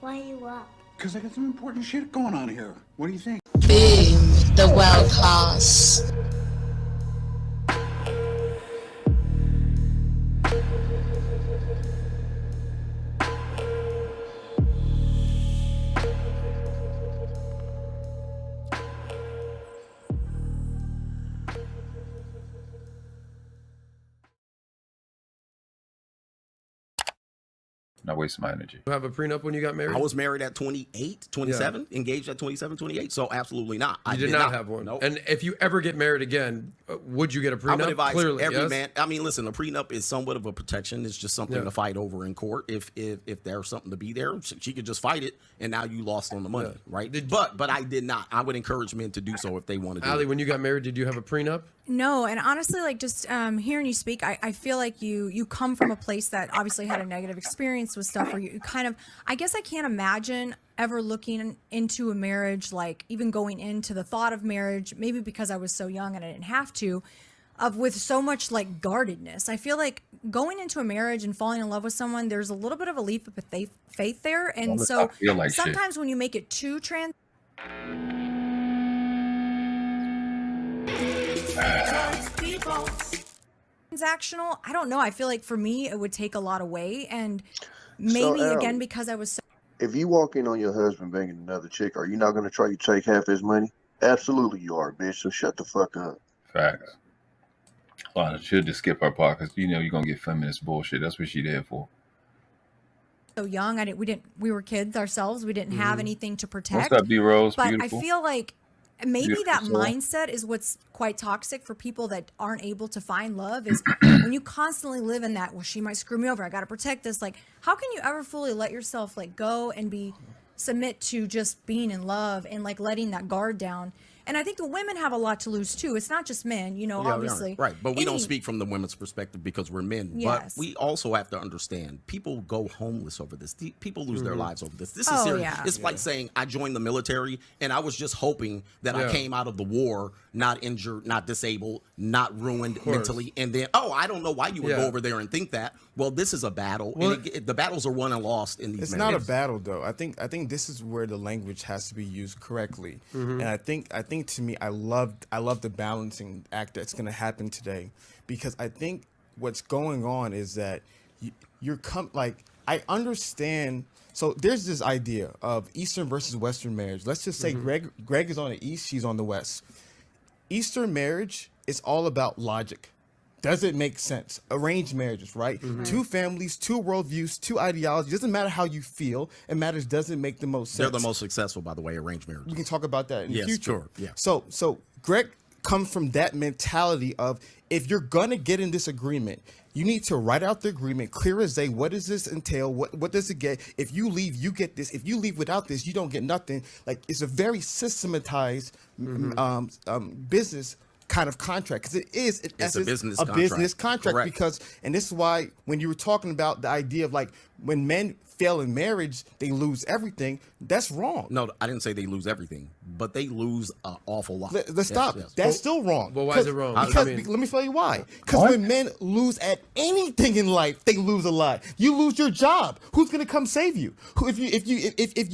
Why are you up? Because I got some important shit going on here. What do you think? Boom, the world class. Not wasting my energy. You have a prenup when you got married? I was married at 28, 27, engaged at 27, 28. So absolutely not. You did not have one. Nope. And if you ever get married again, would you get a prenup? I would advise Clearly, every yes? man. I mean, listen, a prenup is somewhat of a protection. It's just something to fight over in court. If there's something to be there, she could just fight it, and now you lost on the money, right? But I did not. I would encourage men to do so if they want to do Allie, it. when you got married, did you have a prenup? No, and honestly, like just hearing you speak, I feel like you come from a place that obviously had a negative experience with stuff where you kind of, I guess I can't imagine ever looking into a marriage, like even going into the thought of marriage, maybe because I was so young and I didn't have to, with so much like guardedness. I feel like going into a marriage and falling in love with someone, there's a little bit of a leap of faith there. And so like sometimes when you make it too transactional, I don't know. I feel like for me, it would take a lot away. And maybe again, because I was so. If you walk in on your husband banging another chick, are you not going to try to take half his money? Absolutely you are, bitch. So shut the fuck up. Facts. Well, I should just skip her part because you know you're gonna get feminist bullshit. That's what she there for. So young, we were kids ourselves. We didn't have anything to protect. What's up, B-Rose? But Beautiful. I feel like maybe Beautiful that soul. mindset is what's quite toxic for people that aren't able to find love, is when you constantly live in that, well, she might screw me over, I got to protect this. Like, how can you ever fully let yourself like go and submit to just being in love and like letting that guard down? And I think the women have a lot to lose too. It's not just men, obviously. Right. But we don't speak from the women's perspective because we're men. Yes. But we also have to understand people go homeless over this. People lose their lives over this. This is Oh, serious. yeah. It's like saying I joined the military and I was just hoping that I came out of the war not injured, not disabled, not ruined mentally. And then, I don't know why you would go over there and think that. Well, this is a battle. Well, and the battles are won and lost in these It's marriages. not a battle though. I think this is where the language has to be used correctly. And I think to me, I love the balancing act that's going to happen today, because I think what's going on is that I understand. So there's this idea of Eastern versus Western marriage. Let's just say Greg is on the East, she's on the West. Eastern marriage is all about logic. Does it make sense? Arranged marriages, right? Two families, two worldviews, two ideologies. Doesn't matter how you feel. It matters, does it make the most sense? They're the most successful, by the way, arranged marriages. We can talk about that in the future. Sure. Yeah. So Greg comes from that mentality of, if you're gonna get in this agreement, you need to write out the agreement clear as day. What does this entail? What does it get? If you leave, you get this. If you leave without this, you don't get nothing. Like, it's a very systematized business kind of contract, because it's a business a contract. business contract. Correct. Because, and this is why when you were talking about the idea of like when men fail in marriage, they lose everything. That's wrong. No, I didn't say they lose everything, but they lose an awful lot. Let's stop. That's still wrong. Well, why is it wrong? Because let me tell you why. Because when men lose at anything in life, they lose a lot. You lose your job. Who's gonna come save you? If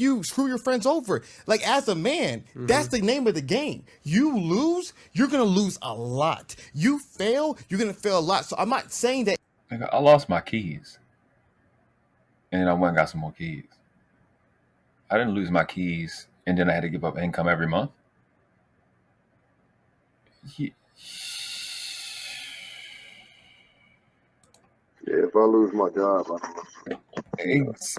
you screw your friends over, like as a man, that's the name of the game. You lose, you're gonna lose a lot. You fail, you're gonna fail a lot. So I'm not saying that. I lost my keys, and I went and got some more keys. I didn't lose my keys, and then I had to give up income every month. Yeah, if I lose my job, that's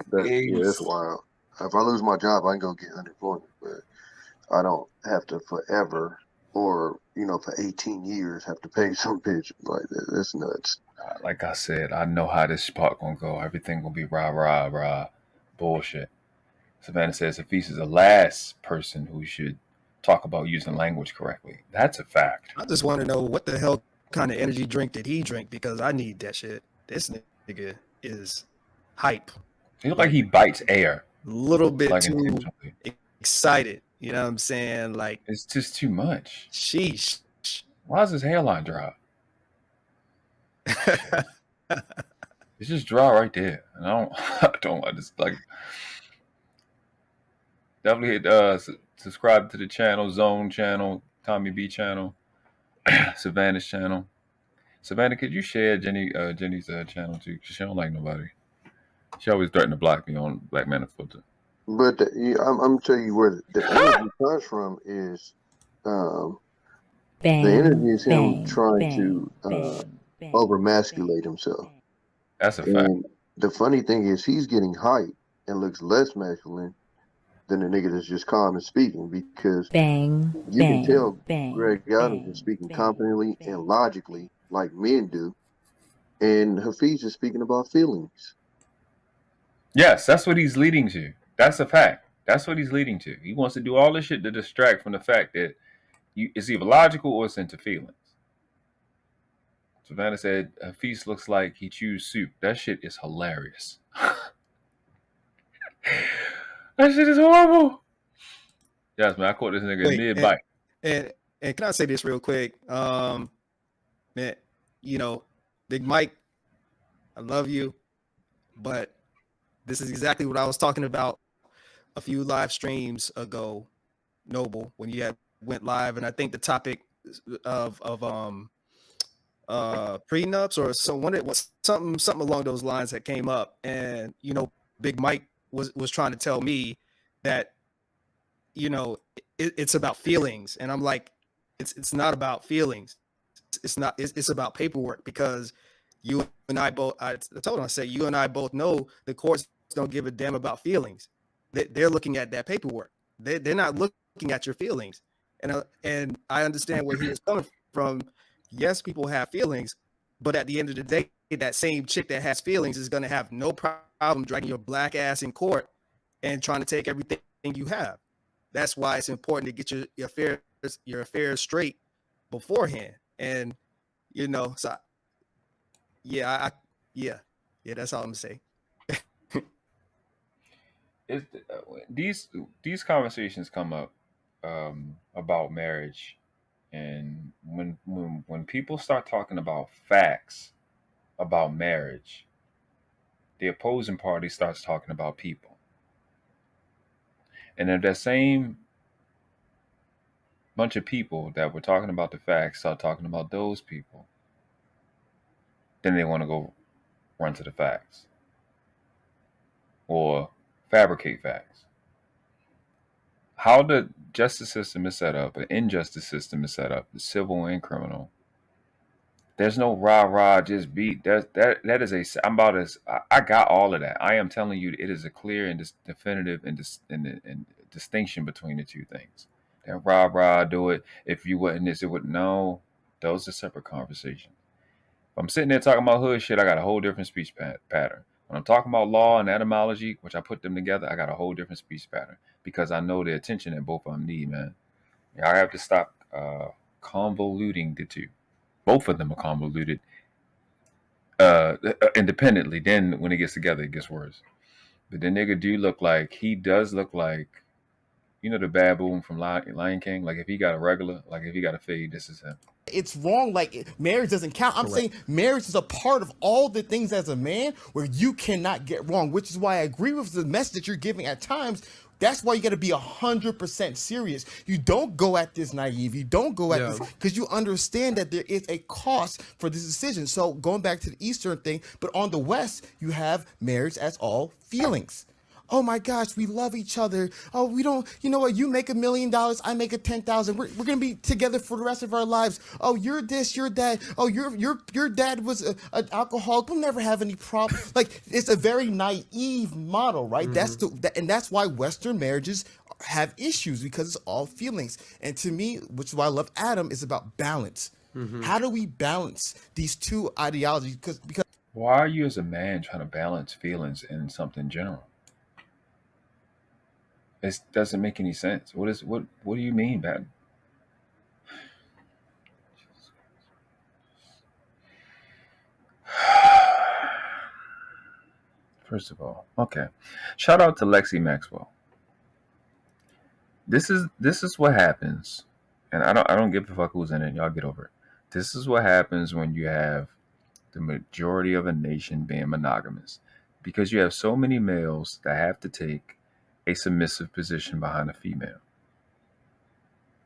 wild. If I lose my job, I can go get unemployment, but I don't have to forever or for 18 years have to pay some bitch like that. That's nuts. Like I said, I know how this part gonna go. Everything gonna be rah bullshit. Savannah says Hafeez is the last person who should talk about using language correctly. That's a fact. I just want to know what the hell kind of energy drink did he drink, because I need that shit. This nigga is hype. He look like he bites air. A little bit Like too intentionally. excited. You know what I'm saying? Like, It's just too much. sheesh. Why is his hairline dry? It's just dry right there. And I don't I just like Definitely hit subscribe to the channel, Zone channel, Tommy B channel, Savannah's channel. Savannah, could you share Jenny's channel too? 'Cause she don't like nobody. She always threatened to block me on Black Man Filter. But I'm tell you where the energy comes from is the energy is him trying to overmasculate himself. That's a fact. And the funny thing is he's getting hype and looks less masculine than the nigga that's just calm and speaking, because you can tell Greg Adams is speaking confidently and logically like men do, and Hafeez is speaking about feelings. Yes, that's what he's leading to. That's a fact. That's what he's leading to. He wants to do all this shit to distract from the fact that it's either logical or it's into feelings. Savannah said, Hafeez looks like he chews soup. That shit is hilarious. That shit is horrible. Yes, man, I caught this nigga mid-bite. And can I say this real quick? Man, you know, Big Mike, I love you, but this is exactly what I was talking about a few live streams ago, Noble, when you went live, and I think the topic of prenups or something along those lines that came up, and you know, Big Mike was trying to tell me that, you know, it's about feelings, and I'm like, it's not about feelings. It's about paperwork, because you and I both, I told him, I said, you and I both know the courts don't give a damn about feelings. They're looking at that paperwork. They're not looking at your feelings. And I understand where he is coming from. Yes, people have feelings, but at the end of the day, that same chick that has feelings is going to have no problem dragging your black ass in court and trying to take everything you have. That's why it's important to get your affairs straight beforehand. And, you know, so yeah, that's all I'm gonna say. These conversations come up about marriage, and when people start talking about facts about marriage, the opposing party starts talking about people, and if that same bunch of people that were talking about the facts start talking about those people, then they want to go run to the facts or fabricate facts. How the justice system is set up, an injustice system is set up, the civil and criminal. There's no rah just beat. That is a. I'm about as. I got all of that. I am telling you, it is a clear and definitive and distinction between the two things. That rah do it. If you wouldn't this, it would no. Those are separate conversations. If I'm sitting there talking about hood shit, I got a whole different speech pattern. When I'm talking about law and etymology, which I put them together, I got a whole different speech pattern, because I know the attention that both of them need, man. I have to stop convoluting the two. Both of them are convoluted independently. Then when it gets together, it gets worse. But the nigga he does look like, you know, the baboon from Lion King. Like if he got a regular, like if he got a fade, this is him. It's wrong. Like marriage doesn't count. I'm saying marriage is a part of all the things as a man where you cannot get wrong, which is why I agree with the message that you're giving at times. That's why you got to be 100% serious. You don't go at this naive. You don't go at this because you understand that there is a cost for this decision. So going back to the Eastern thing, but on the West, you have marriage as all feelings. Oh my gosh, we love each other. Oh, we don't, you know what? You make $1 million, I make $10,000. We're gonna be together for the rest of our lives. Oh, you're this, you're that. Oh, your dad was an alcoholic. We'll never have any problem. Like it's a very naive model, right? Mm-hmm. That's why Western marriages have issues, because it's all feelings. And to me, which is why I love Adam, is about balance. Mm-hmm. How do we balance these two ideologies? Because why are you as a man trying to balance feelings in something general? It doesn't make any sense. What do you mean, man? First of all, okay. Shout out to Lexie Maxwell. This is what happens, and I don't give a fuck who's in it. Y'all get over it. This is what happens when you have the majority of a nation being monogamous, because you have so many males that have to take a submissive position behind a female,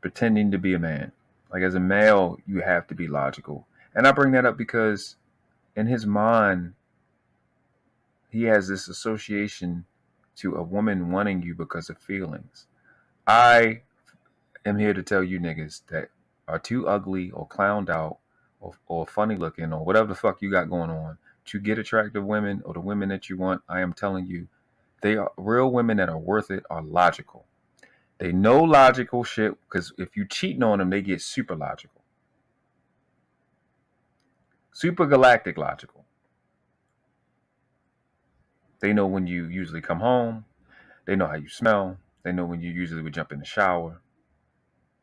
pretending to be a man. Like as a male, you have to be logical. And I bring that up because in his mind, he has this association to a woman wanting you because of feelings. I am here to tell you niggas that are too ugly or clowned out or funny looking or whatever the fuck you got going on to get attractive women or the women that you want. I am telling you, they are real women that are worth it are logical. They know logical shit because if you cheating on them, they get super logical. Super galactic logical. They know when you usually come home. They know how you smell. They know when you usually would jump in the shower.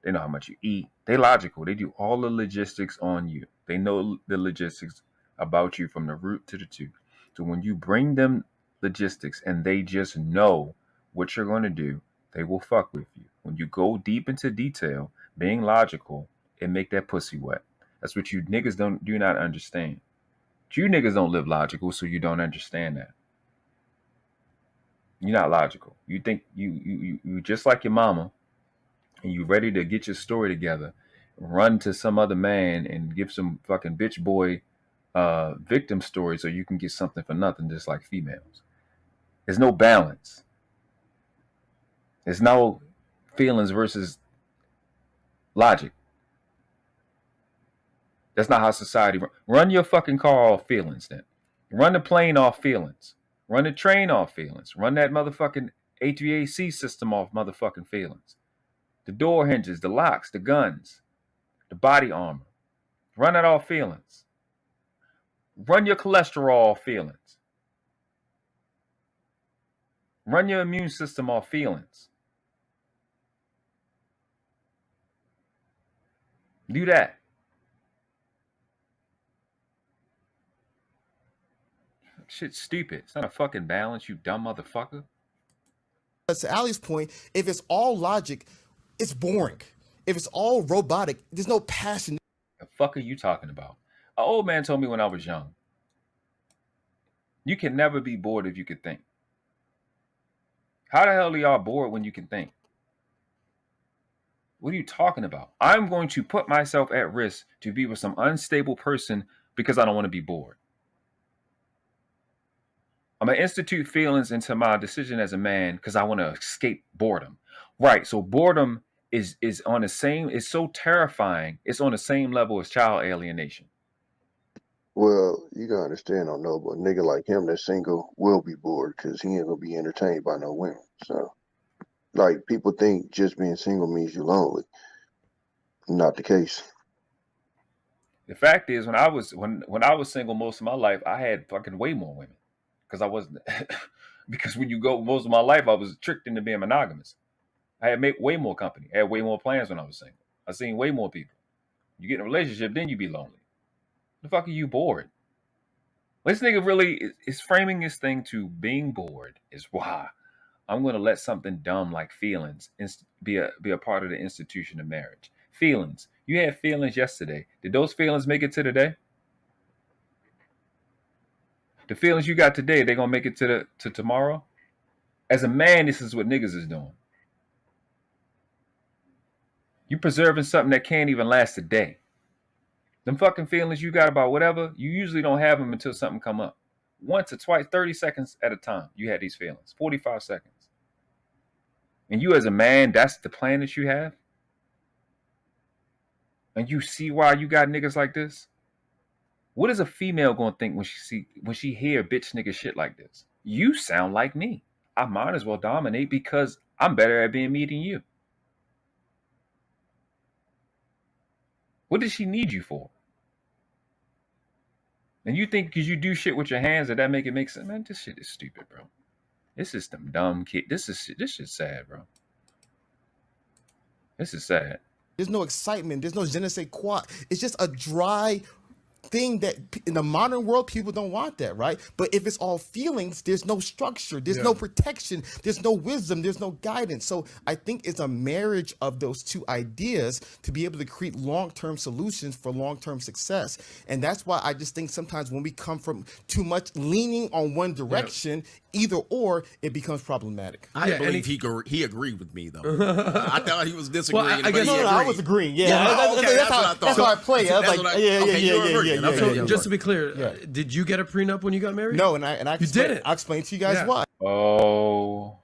They know how much you eat. They logical. They do all the logistics on you. They know the logistics about you from the root to the tooth. So when you bring them logistics and they just know what you're going to do, they will fuck with you. When you go deep into detail, being logical, it make that pussy wet. That's what you niggas do not understand. You niggas don't live logical, so you don't understand that. You're not logical. You think you just like your mama, and you ready to get your story together, run to some other man and give some fucking bitch boy victim story so you can get something for nothing, just like females. There's no balance. There's no feelings versus logic. That's not how society run your fucking car off feelings then. Run the plane off feelings. Run the train off feelings. Run that motherfucking HVAC system off motherfucking feelings. The door hinges, the locks, the guns, the body armor. Run it off feelings. Run your cholesterol off feelings. Run your immune system off feelings. Do that. Shit's stupid. It's not a fucking balance, you dumb motherfucker. To Allie's point, if it's all logic, it's boring. If it's all robotic, there's no passion. The fuck are you talking about? An old man told me when I was young, you can never be bored if you can think. How the hell are y'all bored when you can think? What are you talking about? I'm going to put myself at risk to be with some unstable person because I don't want to be bored. I'm going to institute feelings into my decision as a man because I want to escape boredom. Right. So boredom is on the same, it's so terrifying. It's on the same level as child alienation. Well, you gotta understand, I know, but a nigga like him that's single will be bored because he ain't gonna be entertained by no women. So, like, people think just being single means you're lonely. Not the case. The fact is, when I was single most of my life, I had fucking way more women because I wasn't. Because when you go most of my life, I was tricked into being monogamous. I had way more company. I had way more plans when I was single. I seen way more people. You get in a relationship, then you be lonely. The fuck are you bored? This nigga really is framing this thing to being bored is why I'm going to let something dumb like feelings be a part of the institution of marriage. Feelings. You had feelings yesterday. Did those feelings make it to today? The feelings you got today, they going to make it to tomorrow? As a man, this is what niggas is doing. You preserving something that can't even last a day. Them fucking feelings you got about whatever, you usually don't have them until something come up. Once or twice, 30 seconds at a time, you had these feelings. 45 seconds. And you as a man, that's the plan that you have? And you see why you got niggas like this? What is a female gonna think when she hear bitch nigga shit like this? You sound like me. I might as well dominate because I'm better at being me than you. What does she need you for? And you think because you do shit with your hands that make it make sense? Man, this shit is stupid, bro. This is some dumb kid. This shit's sad, bro. This is sad. There's no excitement. There's no je ne sais quoi. It's just a dry thing that in the modern world, people don't want that, right? But if it's all feelings, there's no structure. There's no protection. There's no wisdom. There's no guidance. So I think it's a marriage of those two ideas to be able to create long-term solutions for long-term success. And that's why I just think sometimes when we come from too much leaning on one direction, either or, it becomes problematic. I believe he agreed with me though. I thought he was disagreeing. Well, I guess No, I was agreeing. Yeah, that's how I play. I was like, yeah. Just to be clear, did you get a prenup when you got married? No, and I you didn't. I'll explain to you guys why. Oh.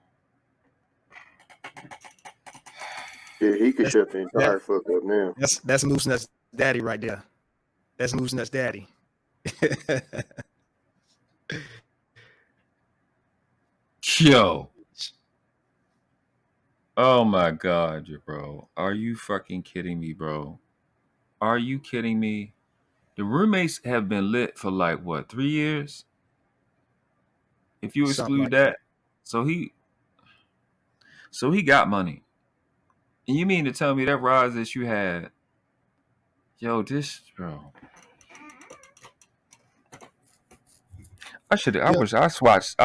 Yeah, he could shut the entire fuck up now. That's Moose Nuts Daddy right there. That's Moose Nuts Daddy. Yo. Oh my God, bro. Are you fucking kidding me, bro? Are you kidding me? The roommates have been lit for like what, 3 years? If you exclude that. So he got money. And you mean to tell me that rise that you had, yo, this, bro. I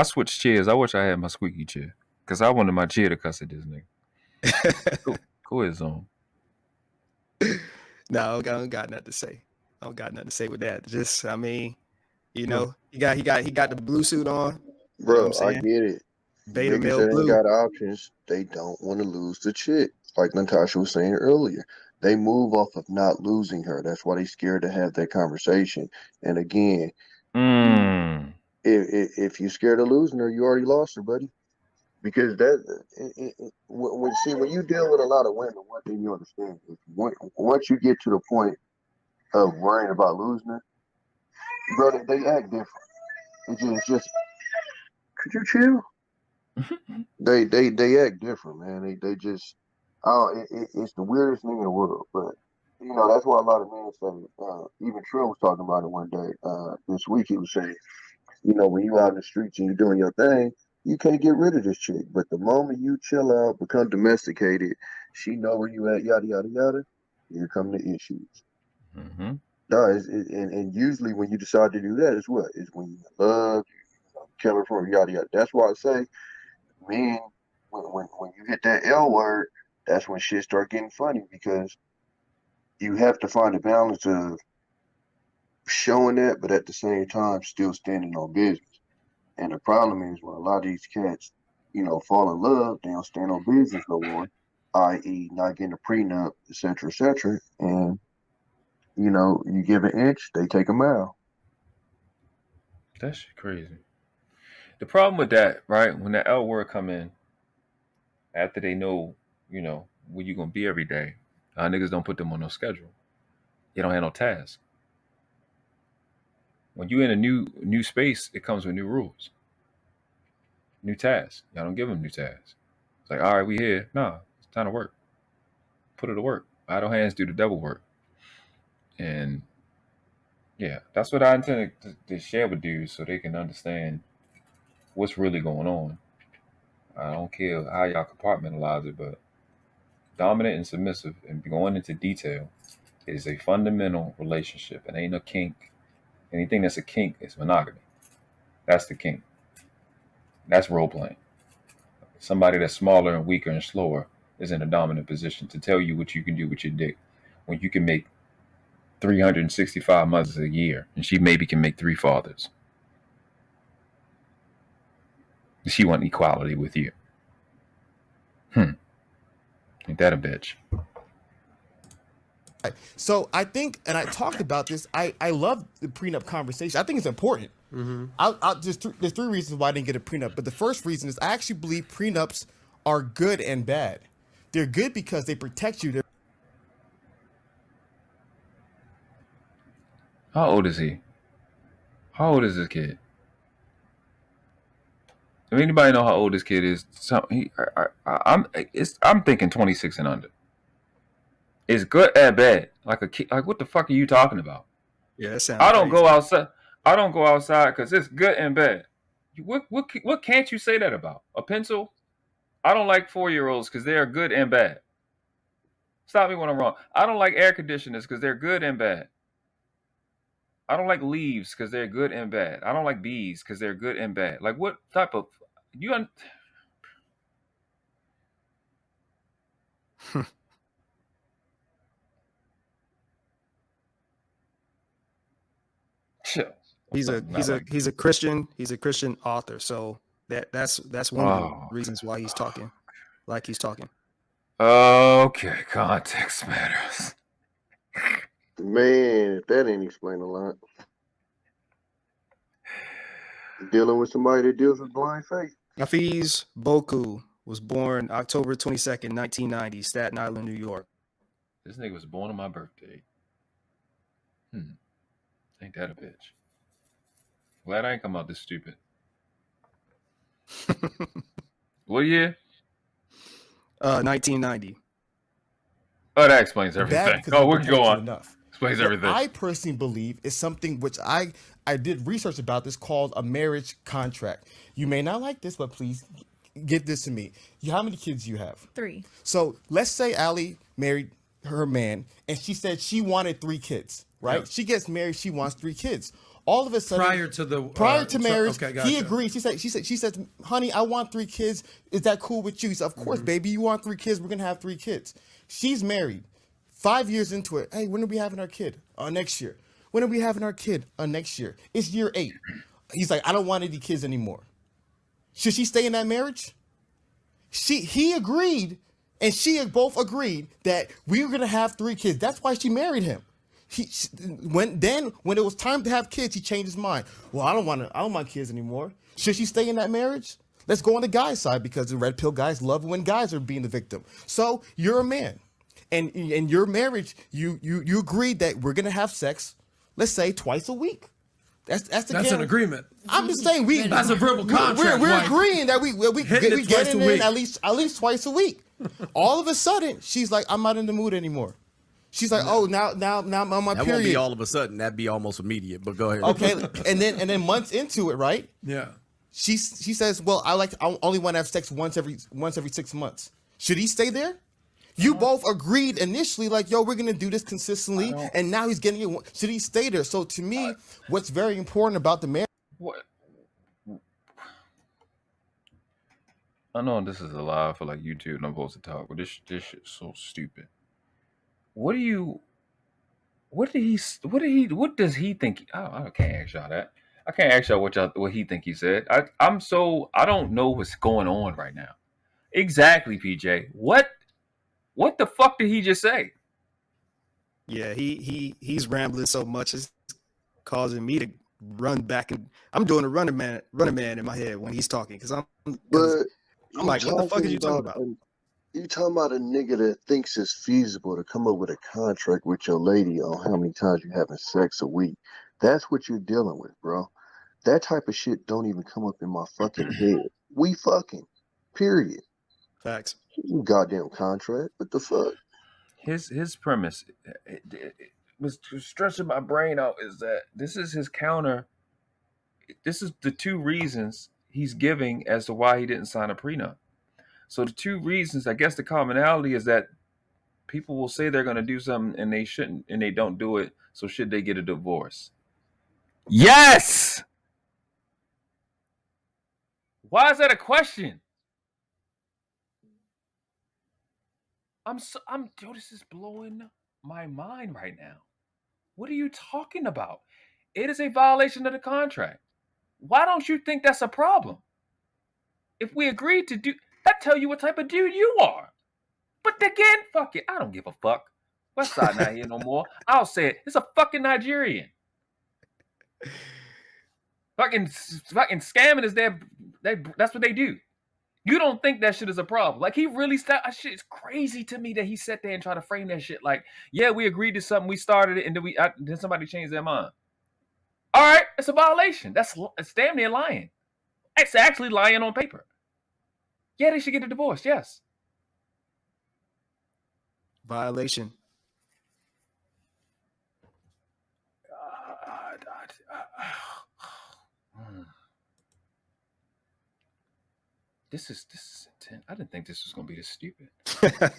switched chairs. I wish I had my squeaky chair. Because I wanted my chair to cuss at this nigga. Go ahead, Zone. No, I don't got nothing to say. I don't got nothing to say with that. Just, I mean, you know, he got the blue suit on. Bro, I get it. Beta Niggas male that blue. ain't got options, they don't want to lose the chick. Like Natasha was saying earlier. They move off of not losing her. That's why they scared to have that conversation. And again, if you're scared of losing her, you already lost her, buddy. Because when you deal with a lot of women, one thing you understand is once you get to the point of worrying about losing her, bro, they act different. It's just could you chill? They act different, man. They just it's the weirdest thing in the world. But you know, that's why a lot of men say, even Trill was talking about it one day, this week he was saying, you know, when you out in the streets and you're doing your thing, you can't get rid of this chick. But the moment you chill out, become domesticated, she know where you at, yada, yada, yada, here come the issues. Mm-hmm. No, and usually when you decide to do that, it's what? It's when you love, kill her for yada, yada. That's why I say, men, when you hit that L word, that's when shit start getting funny, because you have to find a balance of showing that, but at the same time, still standing on business. And the problem is when a lot of these cats, you know, fall in love, they don't stand on business no more, i.e. not getting a prenup, et cetera, and, you know, you give an inch, they take a mile. That shit crazy. The problem with that, right, when the L word come in, after they know, you know, where you going to be every day, niggas don't put them on no schedule. They don't have no task. When you in a new space, it comes with new rules, new tasks. Y'all don't give them new tasks. It's like, all right, we here. Nah, it's time to work. Put it to work. Idle hands do the devil work. And yeah, that's what I intend to share with dudes so they can understand what's really going on. I don't care how y'all compartmentalize it, but dominant and submissive and going into detail is a fundamental relationship. It ain't a kink. Anything that's a kink is monogamy. That's the kink. That's role playing. Somebody that's smaller and weaker and slower is in a dominant position to tell you what you can do with your dick when you can make 365 mothers a year and she maybe can make 3 fathers. She want equality with you. Ain't that a bitch? So I think, and I talked about this, I love the prenup conversation. I think it's important. Mm-hmm. There's 3 reasons why I didn't get a prenup. But the first reason is I actually believe prenups are good and bad. They're good because they protect you. How old is he? How old is this kid? If anybody know how old this kid is, I'm thinking 26 and under. It's good and bad. Like a kid, like what the fuck are you talking about? Yeah, that sounds. I don't go outside. I don't go outside because it's good and bad. What can't you say that about? A pencil? I don't like 4-year-olds because they are good and bad. Stop me when I'm wrong. I don't like air conditioners because they're good and bad. I don't like leaves because they're good and bad. I don't like bees because they're good and bad. Like what type of He's a Christian. He's a Christian author. So That's one of the reasons why he's talking like he's talking. Okay, context matters. Man, that ain't explain a lot. Dealing with somebody that deals with blind faith. Hafeez Baoku was born October 22nd, 1990, Staten Island, New York. This nigga was born on my birthday. Ain't that a bitch? Glad I ain't come out this stupid. What year? 1990. Oh, that explains everything. Oh, we can go on. Enough. Explains What everything. I personally believe is something which I did research about this called a marriage contract. You may not like this, but please give this to me. How many kids do you have? 3. So let's say Allie married her man and she said she wanted 3 kids, right? Yeah. She gets married, she wants 3 kids. All of a sudden, prior to marriage, okay, gotcha. he agreed. She said, honey, I want 3 kids. Is that cool with you? He said, of course, baby, you want 3 kids. We're going to have 3 kids. She's married. 5 years into it. Hey, when are we having our kid? Next year. When are we having our kid? Next year. It's year 8. He's like, I don't want any kids anymore. Should she stay in that marriage? He agreed, and she both agreed that we were gonna have 3 kids. That's why she married him. When it was time to have kids, he changed his mind. Well, I don't want kids anymore. Should she stay in that marriage? Let's go on the guy's side, because the red pill guys love when guys are being the victim. So you're a man, and in your marriage, you agreed that we're gonna have sex, let's say twice a week. That's an agreement. I'm just saying that's a verbal contract. We're agreeing that we get in there at least twice a week. All of a sudden, she's like, I'm not in the mood anymore. She's like, oh, now I'm on my period. That won't be all of a sudden. That'd be almost immediate. But go ahead. Okay, and then months into it, right? Yeah. She says, well, I only want to have sex once every 6 months. Should he stay there? You both agreed initially, like, yo, we're gonna do this consistently, and now he's getting it. Should he stay there? So to me, what's very important about the marriage? What? I know this is a live for like YouTube, and I'm supposed to talk, but this shit's so stupid. What does he think? I can't ask y'all that. I can't ask y'all what he think he said. I don't know what's going on right now. Exactly, PJ. What the fuck did he just say? Yeah, he's rambling so much, it's causing me to run back, and I'm doing a running man in my head when he's talking, because I'm like, what the fuck are you talking about? You talking about a nigga that thinks it's feasible to come up with a contract with your lady on how many times you having sex a week. That's what you're dealing with, bro. That type of shit don't even come up in my fucking head. We fucking, period. Facts. Goddamn contract. What the fuck? His premise, it was stretching my brain out, is that this is his counter. This is the 2 reasons he's giving as to why he didn't sign a prenup. So the 2 reasons, I guess the commonality is that people will say they're going to do something and they shouldn't, and they don't do it. So should they get a divorce? Yes! Why is that a question? Yo, this is blowing my mind right now. What are you talking about? It is a violation of the contract. Why don't you think that's a problem? If we agreed to do, that tell you what type of dude you are. But again, fuck it. I don't give a fuck. Westside not here no more. I'll say it. It's a fucking Nigerian. Fucking scamming is that's what they do. You don't think that shit is a problem. Like, he really that shit is crazy to me that he sat there and tried to frame that shit like, yeah, we agreed to something, we started it, and then somebody changed their mind. All right, it's a violation. It's damn near lying. It's actually lying on paper. Yeah, they should get a divorce, yes. Violation. This is intense. I didn't think this was gonna be this stupid. I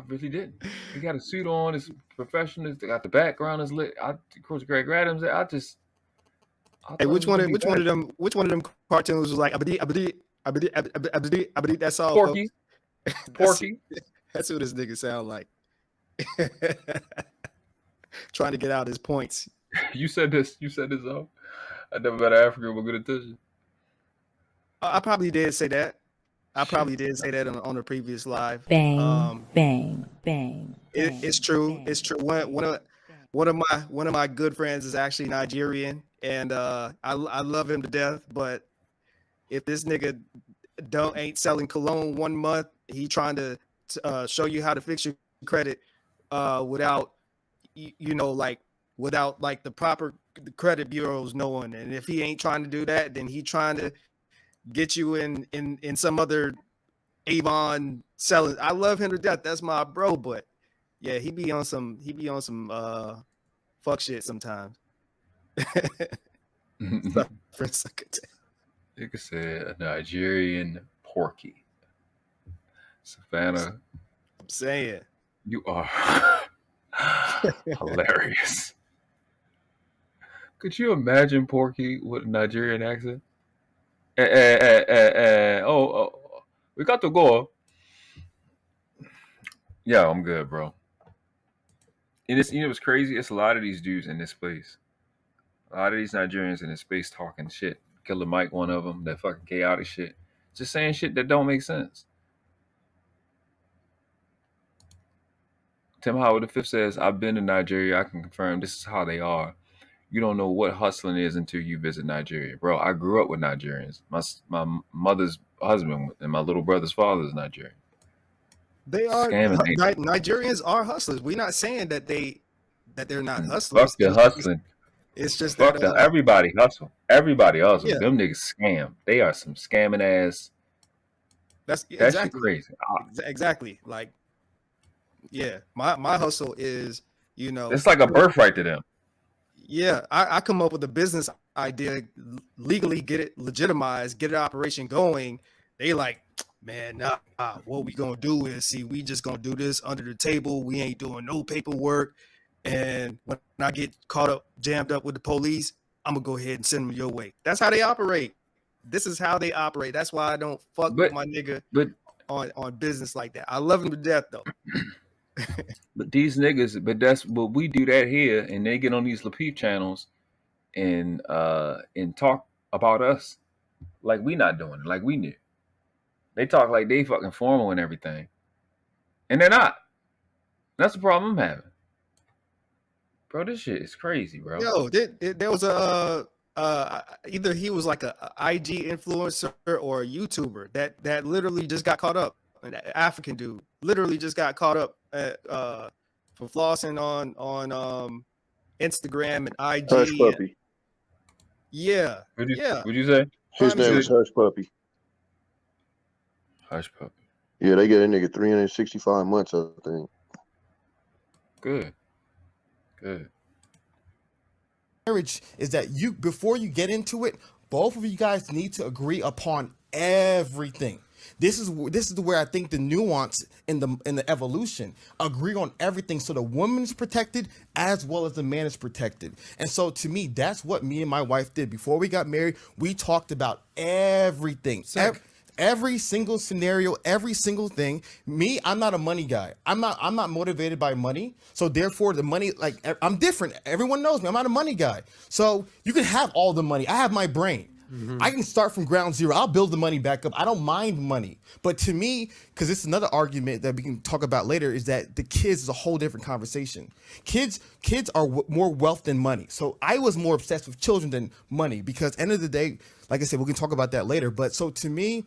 really didn't. He got a suit on. His professional. They got the background is lit. Of course, Greg Adams. Hey, which one of them cartoons was like abadi? That's all. Porky. Porky. That's what this nigga sound like. Trying to get out his points. You said this. I never met an African with good attention. I probably did say that. I probably did say that on the previous live. Bang, bang, bang. It's true. Bang, It's true. One of my good friends is actually Nigerian, and I love him to death. But if this nigga ain't selling cologne 1 month, he trying to show you how to fix your credit without without like the proper credit bureaus knowing. And if he ain't trying to do that, then he trying to get you in some other Avon selling. I love him to death. That's my bro, but yeah, he be on some fuck shit sometimes. You could say a Nigerian porky. Savannah, I'm saying you are hilarious. Could you imagine Porky with a Nigerian accent? We got to go. Yeah, I'm good, bro. And it's, what's crazy? It's a lot of these dudes in this place. A lot of these Nigerians in this space talking shit. Killer Mike, one of them, that fucking chaotic shit. Just saying shit that don't make sense. Tim Howard V says, I've been to Nigeria. I can confirm this is how they are. You don't know what hustling is until you visit Nigeria. Bro, I grew up with Nigerians. My mother's husband and my little brother's father is Nigerian. They are Nigerians are hustlers. We're not saying that they're not hustlers. Fuck the hustling. It's just fuck that everybody hustle. Everybody hustle. Yeah. Them niggas scam. They are some scamming ass. That's exactly crazy. Exactly. Like, yeah, my hustle is, it's like a birthright to them. Yeah, I come up with a business idea, legally get it legitimized, get an operation going. They like, man, nah, what we gonna do is we just gonna do this under the table. We ain't doing no paperwork. And when I get jammed up with the police, I'm gonna go ahead and send them your way. That's how they operate. This is how they operate. That's why I don't fuck with my nigga on business like that. I love him to death though. But these niggas, that's what we do that here, and they get on these Lapeef channels and talk about us like we not doing it, like we knew. They talk like they fucking formal and everything, and they're not. That's the problem I'm having, bro. This shit is crazy, bro. Yo, there was either he was like a IG influencer or a YouTuber that literally just got caught up. An African dude literally just got caught up for flossing on Instagram and IG. Hush Puppy. Yeah. What'd you say? His name is Hush Puppy. Hush Puppy. Yeah, they get a nigga 365 months, I think. Good. Marriage is that before you get into it, both of you guys need to agree upon everything. This is where I think the nuance in the evolution, agree on everything so the woman is protected as well as the man is protected. And so to me, that's what me and my wife did. Before we got married, we talked about everything. Every single scenario, every single thing. Me, I'm not a money guy. I'm not motivated by money. So therefore the money, like, I'm different. Everyone knows me. I'm not a money guy. So you can have all the money. I have my brain. I can start from ground zero. I'll build the money back up. I don't mind money. But to me, because it's another argument that we can talk about later, is that the kids is a whole different conversation. Kids are more wealth than money. So I was more obsessed with children than money, because end of the day, like I said, we can talk about that later. But so to me,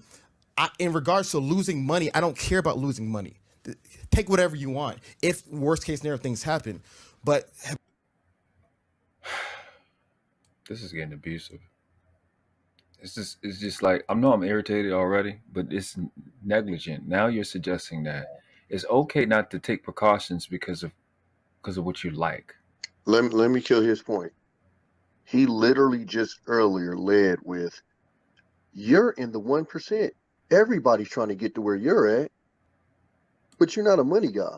in regards to losing money, I don't care about losing money. Take whatever you want if worst case scenario things happen. But this is getting abusive. It's just like, I know I'm irritated already, but it's negligent. Now you're suggesting that it's okay not to take precautions because of what you like. Let me kill his point. He literally just earlier led with, you're in the 1%. Everybody's trying to get to where you're at, but you're not a money guy.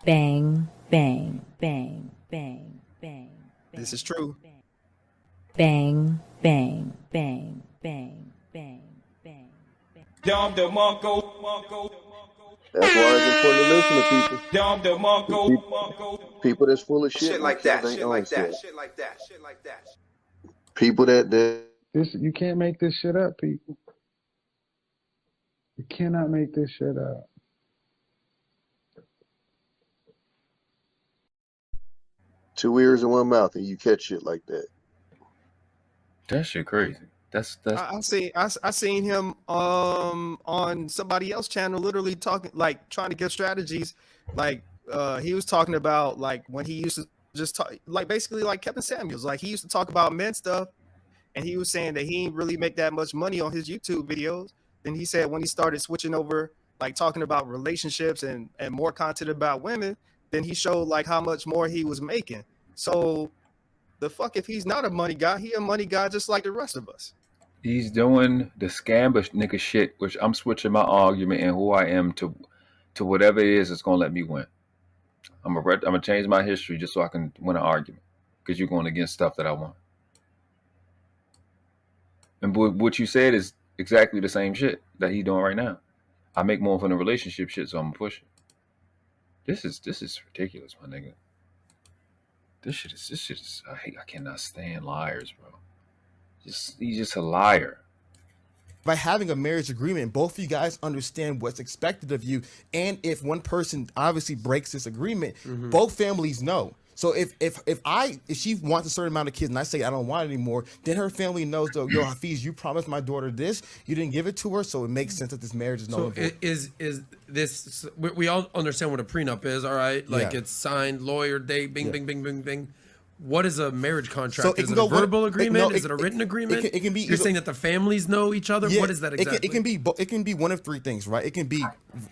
Bang, bang, bang, bang, bang. This is true. Bang, bang, bang, bang, bang, bang, bang. That's why it's important to listen to people. People that's full of shit like that. people that You can't make this shit up, people. You cannot make this shit up. two ears and one mouth, and you catch shit like that. That shit crazy. That's I seen him on somebody else's channel literally talking, like trying to give strategies. Like he was talking about like when he used to just talk, like basically like Kevin Samuels, like he used to talk about men stuff, and he was saying that he didn't really make that much money on his YouTube videos. Then he said when he started switching over, like talking about relationships and more content about women, then he showed like how much more he was making. So the fuck if he's not a money guy, he a money guy just like the rest of us. He's doing the scammer nigga shit, which I'm switching my argument and who I am to whatever it is that's gonna let me win. I'm gonna change my history just so I can win an argument, because you're going against stuff that I want. And what you said is exactly the same shit that he's doing right now. I make more from the relationship shit, so I'm gonna push it. This is ridiculous, my nigga. This shit is I cannot stand liars, bro. He's just a liar. By having a marriage agreement, both of you guys understand what's expected of you, and if one person obviously breaks this agreement, both families know. So if she wants a certain amount of kids and I say I don't want it anymore, then her family knows, though, yo, Hafeez, you promised my daughter this, you didn't give it to her, so it makes sense that this marriage is null and void. Is this? We all understand what a prenup is, all right? Like it's signed, lawyer, date, bing, bing, bing, bing, bing. What is a marriage contract? So is it a verbal agreement? Is it a written agreement? It can be. You're saying that the families know each other. Yeah, what is that exactly? It can be one of three things, right? It can be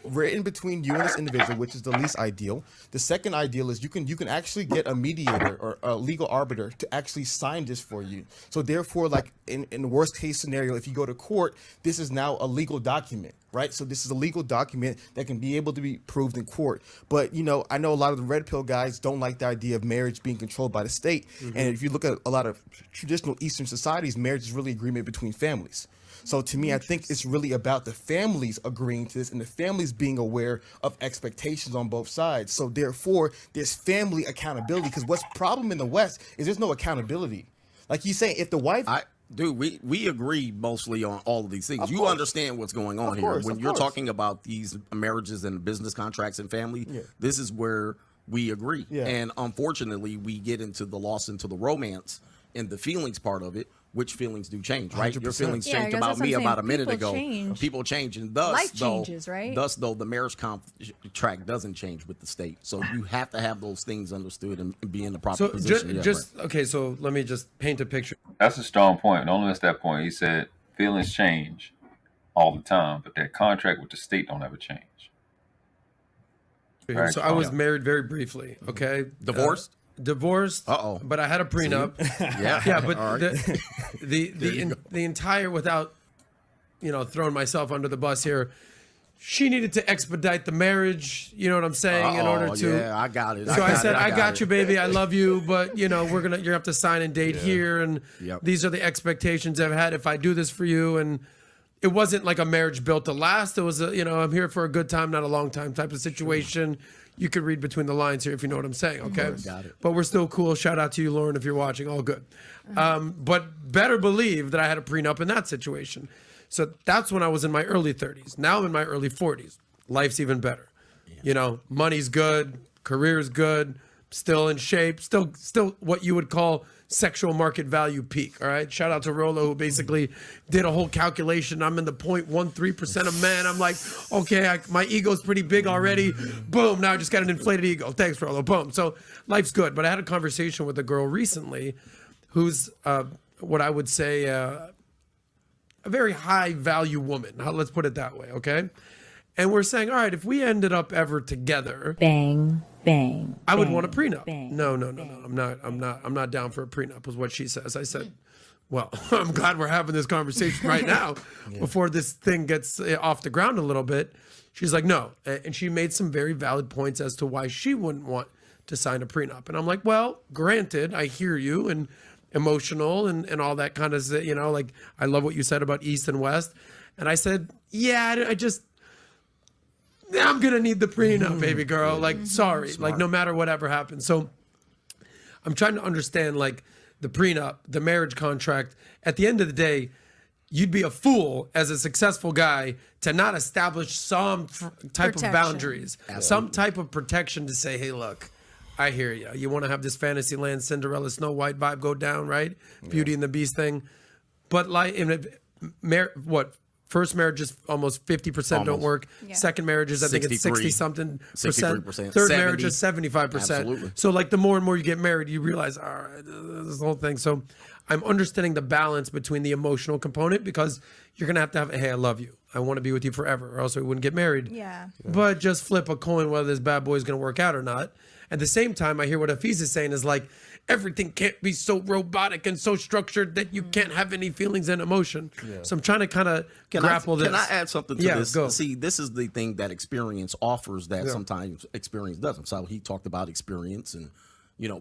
written between you and this individual, which is the least ideal. The second ideal is you can actually get a mediator or a legal arbiter to actually sign this for you. So therefore, like in the worst case scenario, if you go to court, this is now a legal document. Right, so this is a legal document that can be able to be proved in court. But I know a lot of the red pill guys don't like the idea of marriage being controlled by the state. And if you look at a lot of traditional Eastern societies, marriage is really agreement between families. So to me, I think it's really about the families agreeing to this and the families being aware of expectations on both sides. So therefore, there's family accountability. Because what's problem in the West is there's no accountability. Like you say, if the wife. Dude, we agree mostly on all of these things. You understand what's going on here. When you're talking about these marriages and business contracts and family, this is where we agree. And unfortunately, we get into the loss into the romance and the feelings part of it, which feelings do change, right? 100%. Your feelings changed about me about a minute ago. People change, and thus, life changes, right? Thus, though, the marriage contract doesn't change with the state. So you have to have those things understood and be in the proper position. Okay, so let me just paint a picture. That's a strong point. Don't miss that point. He said feelings change all the time, but that contract with the state don't ever change. Right, so I was married very briefly. Okay, divorced. But I had a prenup. Yeah, but the entire, without throwing myself under the bus here, she needed to expedite the marriage. You know what I'm saying? In order to. Yeah, I got it. So I said, I got you, baby. I love you, but you're gonna have to sign and date here, and these are the expectations I've had if I do this for you. And it wasn't like a marriage built to last. It was I'm here for a good time, not a long time type of situation. You could read between the lines here if you know what I'm saying, okay? Got it. But we're still cool. Shout out to you, Lauren, if you're watching. All good. But better believe that I had a prenup in that situation. So that's when I was in my early 30s. Now I'm in my early 40s. Life's even better. Money's good, career's good, still in shape, still what you would call sexual market value peak. All right. Shout out to Rolo, who basically did a whole calculation. I'm in the 0.13% of men. I'm like, okay, my ego's pretty big already. Boom. Now I just got an inflated ego. Thanks, Rolo. Boom. So life's good. But I had a conversation with a girl recently who's what I would say a very high value woman. Let's put it that way. Okay. And we're saying, all right, if we ended up ever together, bang, bang, I would want a prenup. Bang, no. I'm not down for a prenup, was what she says. I said, well, I'm glad we're having this conversation right now before this thing gets off the ground a little bit. She's like, no. And she made some very valid points as to why she wouldn't want to sign a prenup. And I'm like, well, granted, I hear you, and emotional and all that kind of, like, I love what you said about East and West. And I said, yeah, I'm going to need the prenup, baby girl. Like, sorry, like no matter whatever happens. So I'm trying to understand, like, the prenup, the marriage contract. At the end of the day, you'd be a fool as a successful guy to not establish some type of boundaries, some type of protection to say, hey, look, I hear you. You want to have this fantasy land Cinderella Snow White vibe go down, right? Beauty and the Beast thing. But like, first marriage is almost 50% don't work. Yeah. Second marriage is, I think it's 60 something percent. Third marriage is 75%. Absolutely. So like the more and more you get married, you realize, all right, this whole thing. So I'm understanding the balance between the emotional component, because you're going to have, hey, I love you. I want to be with you forever, or else we wouldn't get married. Yeah. But just flip a coin whether this bad boy is going to work out or not. At the same time, I hear what Hafeez is saying is like, everything can't be so robotic and so structured that you can't have any feelings and emotion. Yeah. So I'm trying to kind of grapple this. Can I add something to this? Go. See, this is the thing that experience offers that sometimes experience doesn't. So he talked about experience and,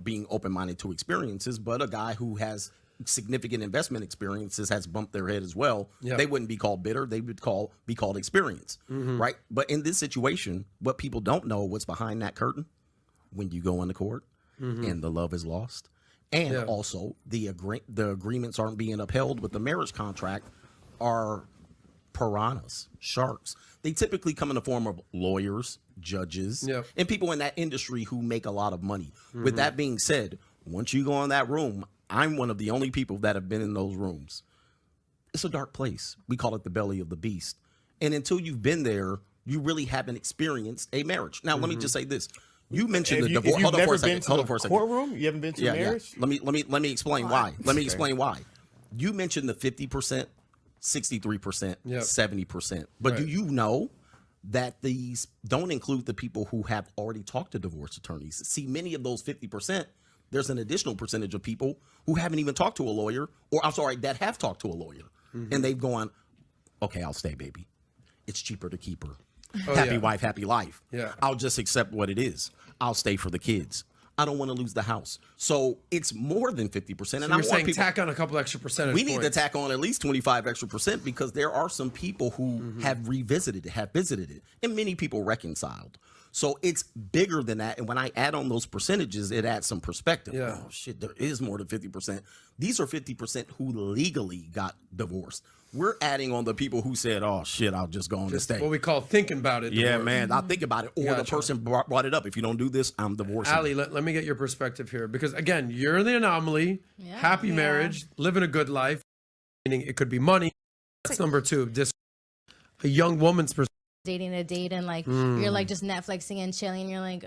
being open-minded to experiences, but a guy who has significant investment experiences has bumped their head as well. Yep. They wouldn't be called bitter. They would be called experience, right? But in this situation, what people don't know, what's behind that curtain when you go into court and the love is lost, and also the agreements aren't being upheld with the marriage contract, are piranhas, sharks. They typically come in the form of lawyers, judges, and people in that industry who make a lot of money. With that being said, once you go in that room, I'm one of the only people that have been in those rooms. It's a dark place. We call it the belly of the beast. And until you've been there, you really haven't experienced a marriage. Now, let me just say this. You mentioned the divorce. Hold on for a second. Hold on for a second. Courtroom? You haven't been to marriage? Yeah. Let me explain why. Let me explain why. You mentioned the 50%, 63%, 70%. But do you know that these don't include the people who have already talked to divorce attorneys? See, many of those 50%, there's an additional percentage of people who haven't even talked to a lawyer, or I'm sorry, that have talked to a lawyer. And they've gone, okay, I'll stay, baby. It's cheaper to keep her. Happy wife, happy life. Yeah. I'll just accept what it is. I'll stay for the kids. I don't want to lose the house. So it's more than 50%. So and you're saying tack on a couple extra percentage points. We need to tack on at least 25 extra percent, because there are some people who have visited it, and many people reconciled. So it's bigger than that. And when I add on those percentages, it adds some perspective. Yeah. Oh, shit, there is more than 50%. These are 50% who legally got divorced. We're adding on the people who said, oh, shit, I'll just go on this day. What we call thinking about it. Yeah, man, I'll think about it. Or the person brought it up. If you don't do this, I'm divorcing. Allie, let me get your perspective here. Because, again, you're the anomaly. Happy marriage, living a good life. Meaning it could be money. That's number two. A young woman's perspective. Dating a date and like you're like just Netflixing and chilling and you're like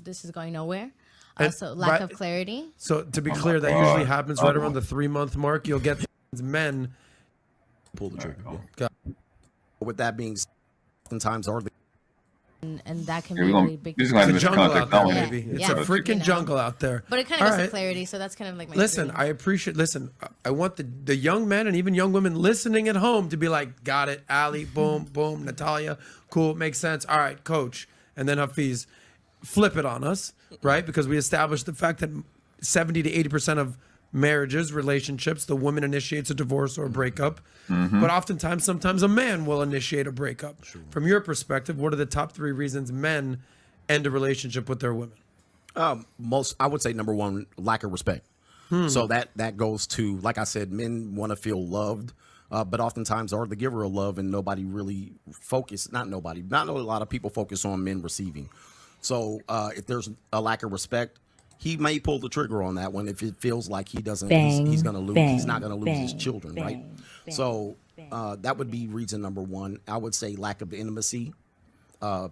this is going nowhere. Also lack of clarity. So to be clear, that usually happens right around the 3-month mark. You'll get men pull the trigger. With that being said, sometimes are the and that can be really big. It's a jungle out there, baby. It's a freaking jungle out there. But it kind of gives some clarity, so that's kind of like my Listen, I appreciate, I want the young men and even young women listening at home to be like, got it, Allie, boom, boom, Natalia, cool, makes sense. All right, coach. And then Hafeez, flip it on us, right? Because we established the fact that 70 to 80% of marriages, relationships, the woman initiates a divorce or a breakup. But oftentimes, sometimes a man will initiate a breakup. Sure. From your perspective, what are the top 3 reasons men end a relationship with their women? I would say number one, lack of respect. So that goes to, like I said, men want to feel loved, but oftentimes are the giver of love, and nobody really not a lot of people focus on men receiving. So if there's a lack of respect, he may pull the trigger on that one if it feels like he doesn't. He's going to lose. He's not going to lose his children, right? So that would be reason number one. I would say lack of intimacy.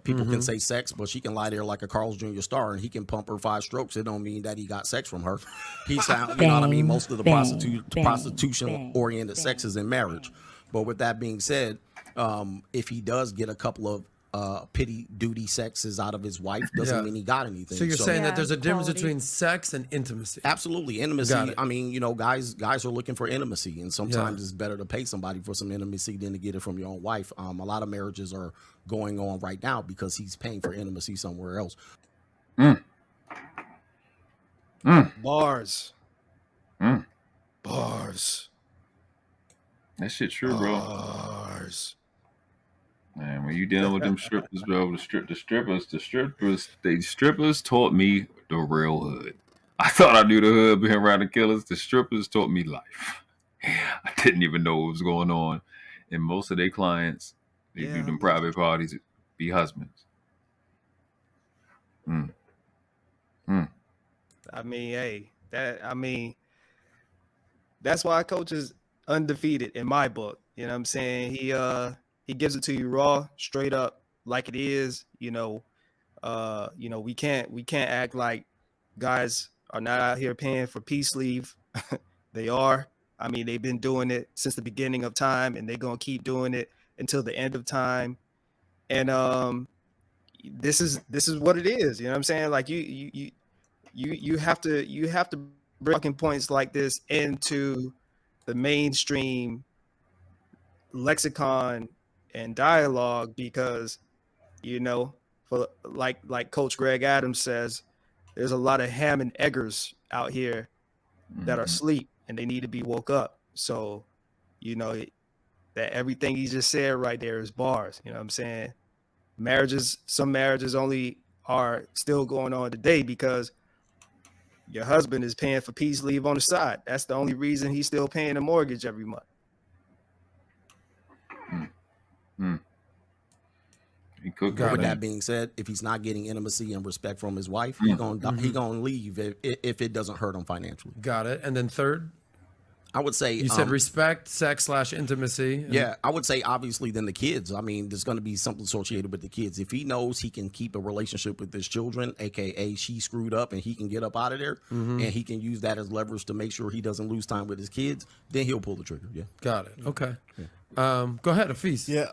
People can say sex, but she can lie there like a Carl's Jr. star, and he can pump her 5 strokes. It don't mean that he got sex from her. He's found, you know what I mean. Most of the prostitution-oriented sex is in marriage. But with that being said, if he does get a couple of pity duty sexes out of his wife, doesn't mean he got anything. So you're saying that there's a difference between sex and intimacy. Absolutely. Intimacy. I mean, guys are looking for intimacy, and sometimes it's better to pay somebody for some intimacy than to get it from your own wife. A lot of marriages are going on right now because he's paying for intimacy somewhere else. Bars. Bars. That shit true, bro. Bars. Man, when you dealing with them strippers, bro, the strippers taught me the real hood. I thought I knew the hood being around the killers. The strippers taught me life. I didn't even know what was going on. And most of their clients, they do them private parties, be husbands. I mean, hey, that's why Coach is undefeated in my book. You know what I'm saying? He gives it to you raw, straight up, like it is. We can't act like guys are not out here paying for peace leave. They are. I mean, they've been doing it since the beginning of time, and they're gonna keep doing it until the end of time. And this is what it is. You know what I'm saying? Like you have to bring fucking points like this into the mainstream lexicon and dialogue, because for like Coach Greg Adams says, there's a lot of ham and eggers out here that are asleep and they need to be woke up. So that everything he just said right there is bars. You know what I'm saying? Some marriages only are still going on today because your husband is paying for peace leave on the side. That's the only reason he's still paying a mortgage every month. With that being said, if he's not getting intimacy and respect from his wife, he's gonna leave if it doesn't hurt him financially. Got it. And then third, I would say you said respect, sex / intimacy. Yeah, I would say obviously then the kids. I mean, there's going to be something associated with the kids. If he knows he can keep a relationship with his children, aka she screwed up and he can get up out of there, and he can use that as leverage to make sure he doesn't lose time with his kids, then he'll pull the trigger. Yeah, got it. Okay, go ahead, Hafeez. Yeah,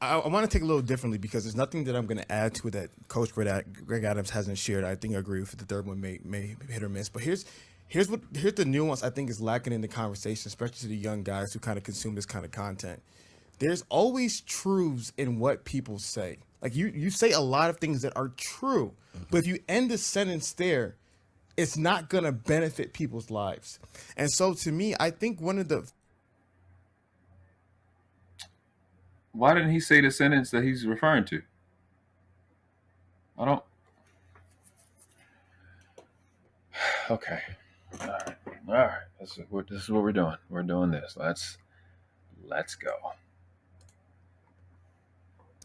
I want to take a little differently because there's nothing that I'm going to add to it that Coach Greg Adams hasn't shared. I think I agree with it. The third one may hit or miss, but here's the nuance I think is lacking in the conversation, especially to the young guys who kind of consume this kind of content. There's always truths in what people say. Like you say a lot of things that are true, but if you end the sentence there, it's not going to benefit people's lives. And so to me, I think one of the... Why didn't he say the sentence that he's referring to? I don't... Okay. All right. This is what we're doing. We're doing this. Let's go.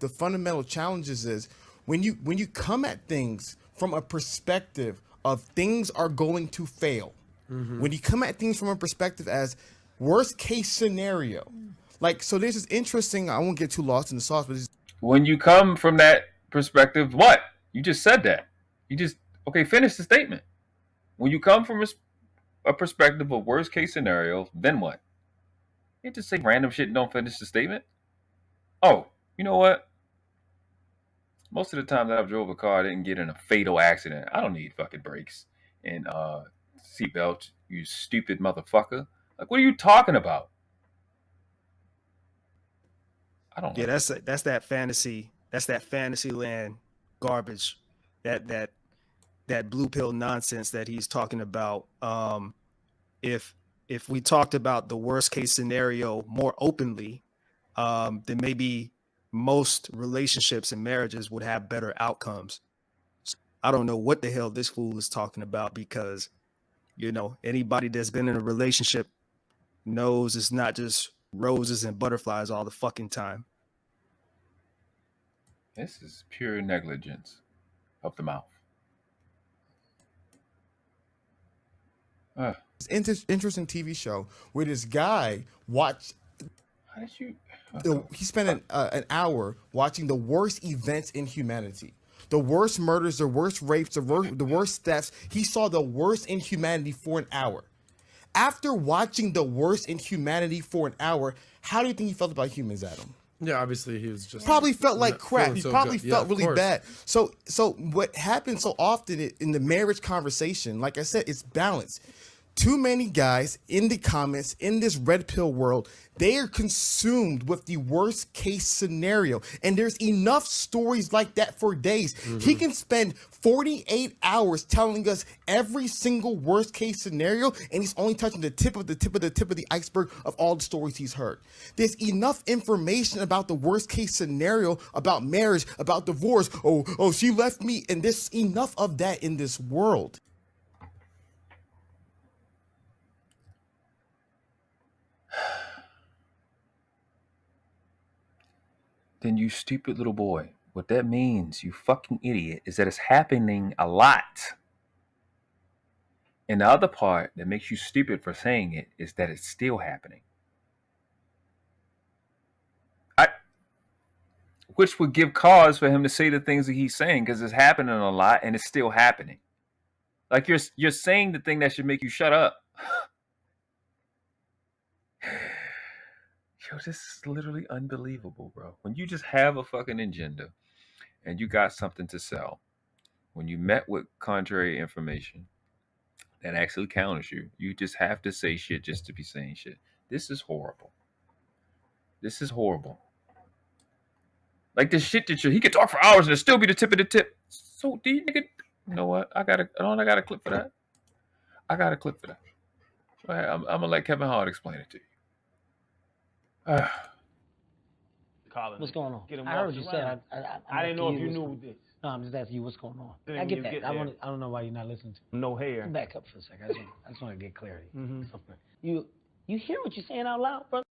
The fundamental challenges is when you come at things from a perspective of things are going to fail. When you come at things from a perspective as worst case scenario, like, so this is interesting. I won't get too lost in the sauce, but when you come from that perspective, what? You just said that. Finish the statement. When you come from a perspective of worst case scenario, then what? You just say random shit and don't finish the statement? Oh, you know what? Most of the time that I've drove a car, I didn't get in a fatal accident. I don't need fucking brakes and seatbelts, you stupid motherfucker. Like, what are you talking about? I don't know. Yeah, that's that fantasy. That's that fantasy land garbage. That blue pill nonsense that he's talking about. If we talked about the worst case scenario more openly, then maybe most relationships and marriages would have better outcomes. I don't know what the hell this fool is talking about, because anybody that's been in a relationship knows it's not just roses and butterflies all the fucking time. This is pure negligence of the mouth. Interesting TV show where this guy watched. How did you? He spent an hour watching the worst events in humanity, the worst murders, the worst rapes, the worst thefts. He saw the worst in humanity for an hour. After watching the worst in humanity for an hour, how do you think he felt about humans, Adam? Yeah, obviously he was just probably felt like crap. He probably felt really course. bad. So what happens so often in the marriage conversation, like I said, it's balance. Too many guys in the comments in this red pill world, they are consumed with the worst case scenario. And there's enough stories like that for days. He can spend 48 hours telling us every single worst case scenario, and he's only touching the tip of the iceberg of all the stories he's heard. There's enough information about the worst case scenario, about marriage, about divorce. Oh, she left me. And there's enough of that in this world. then you stupid little boy. What that means, you fucking idiot, is that it's happening a lot. And the other part that makes you stupid for saying it is that it's still happening. Which would give cause for him to say the things that he's saying, because it's happening a lot and it's still happening. Like you're saying the thing that should make you shut up. Yo, this is literally unbelievable, bro. When you just have a fucking agenda and you got something to sell, when you met with contrary information that actually counters you, you just have to say shit just to be saying shit. This is horrible. This is horrible. Like this shit that he could talk for hours and it'll still be the tip of the tip. So do you nigga? You know what? I got a clip for that. I got a clip for that. All right, I'm gonna let Kevin Hart explain it to you. What's going on? I heard you said. I didn't know if you knew this. No, I'm just asking you what's going on. Then I get you that. get I there. don't know why you're not listening to me. No hair. Back up for a second. I just want to get clarity. Mhm. You hear what you're saying out loud, brother?